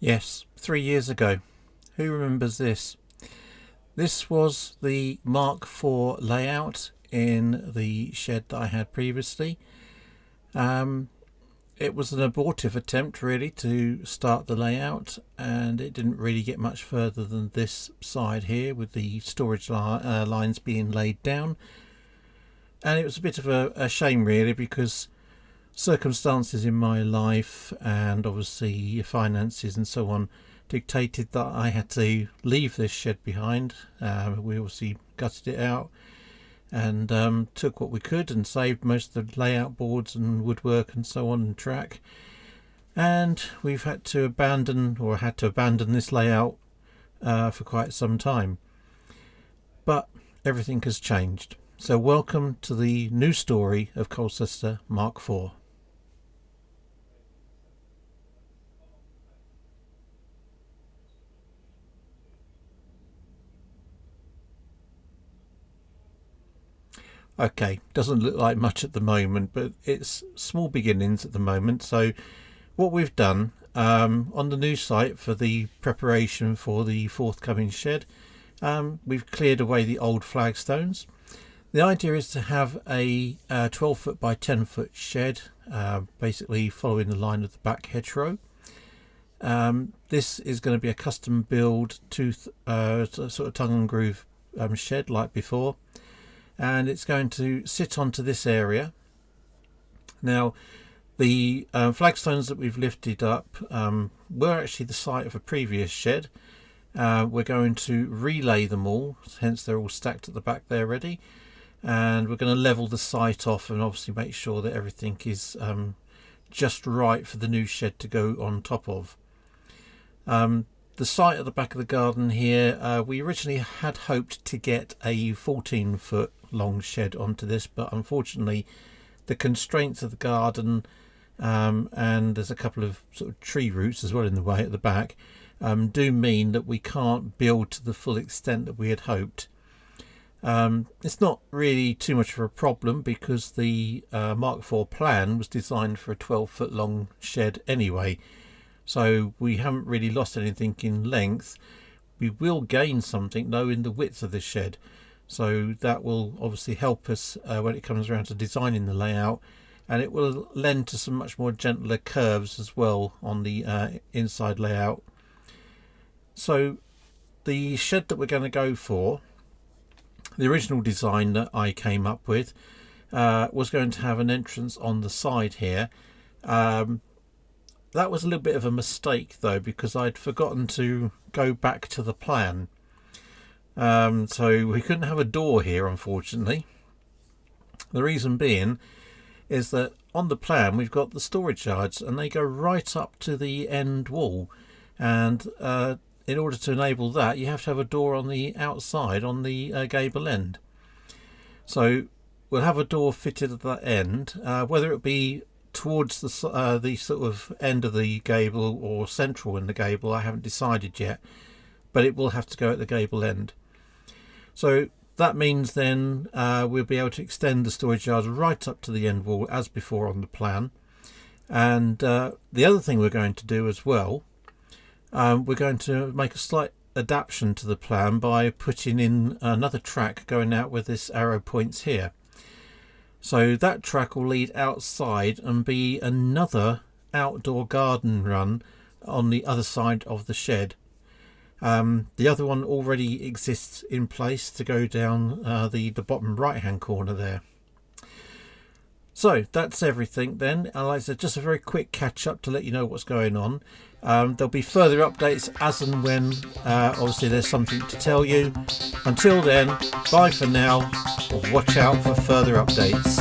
Yes, 3 years ago. Who remembers this? This was the Mark IV layout in the shed that I had previously. It was an abortive attempt really to start the layout, and it didn't really get much further than this side here with the storage lines being laid down. And it was a bit of a shame really, because circumstances in my life and obviously finances and so on dictated that I had to leave this shed behind. We obviously gutted it out and took what we could and saved most of the layout boards and woodwork and so on and track, and we've had to abandon this layout for quite some time. But everything has changed, so welcome to the new story of Colcester Mark IV. Okay, doesn't look like much at the moment, but it's small beginnings at the moment. So what we've done on the new site for the preparation for the forthcoming shed, we've cleared away the old flagstones. The idea is to have a 12 foot by 10 foot shed, basically following the line of the back hedgerow. This is going to be a custom build tooth sort of tongue and groove shed like before. And it's going to sit onto this area. Now, the flagstones that we've lifted up were actually the site of a previous shed. We're going to relay them all, hence they're all stacked at the back there ready. And we're going to level the site off and obviously make sure that everything is just right for the new shed to go on top of. The site at the back of the garden here, we originally had hoped to get a 14 foot long shed onto this, but unfortunately the constraints of the garden and there's a couple of sort of tree roots as well in the way at the back do mean that we can't build to the full extent that we had hoped. It's not really too much of a problem because the Mark IV plan was designed for a 12 foot long shed anyway. So we haven't really lost anything in length. We will gain something though in the width of the shed. So that will obviously help us when it comes around to designing the layout, and it will lend to some much more gentler curves as well on the inside layout. So the shed that we're going to go for, the original design that I came up with, was going to have an entrance on the side here. That was a little bit of a mistake though, because I'd forgotten to go back to the plan. So we couldn't have a door here, unfortunately. The reason being is that on the plan we've got the storage yards and they go right up to the end wall, and in order to enable that you have to have a door on the outside on the gable end. So we'll have a door fitted at that end, whether it be towards the sort of end of the gable or central in the gable, I haven't decided yet, but it will have to go at the gable end. So that means then we'll be able to extend the storage yards right up to the end wall as before on the plan. And the other thing we're going to do as well, we're going to make a slight adaptation to the plan by putting in another track going out with this arrow points here. So that track will lead outside and be another outdoor garden run on the other side of the shed. The other one already exists in place to go down the bottom right hand corner there. So that's everything then. Like I said, just a very quick catch up to let you know what's going on. There'll be further updates as and when obviously there's something to tell you. Until then, bye for now. Watch out for further updates.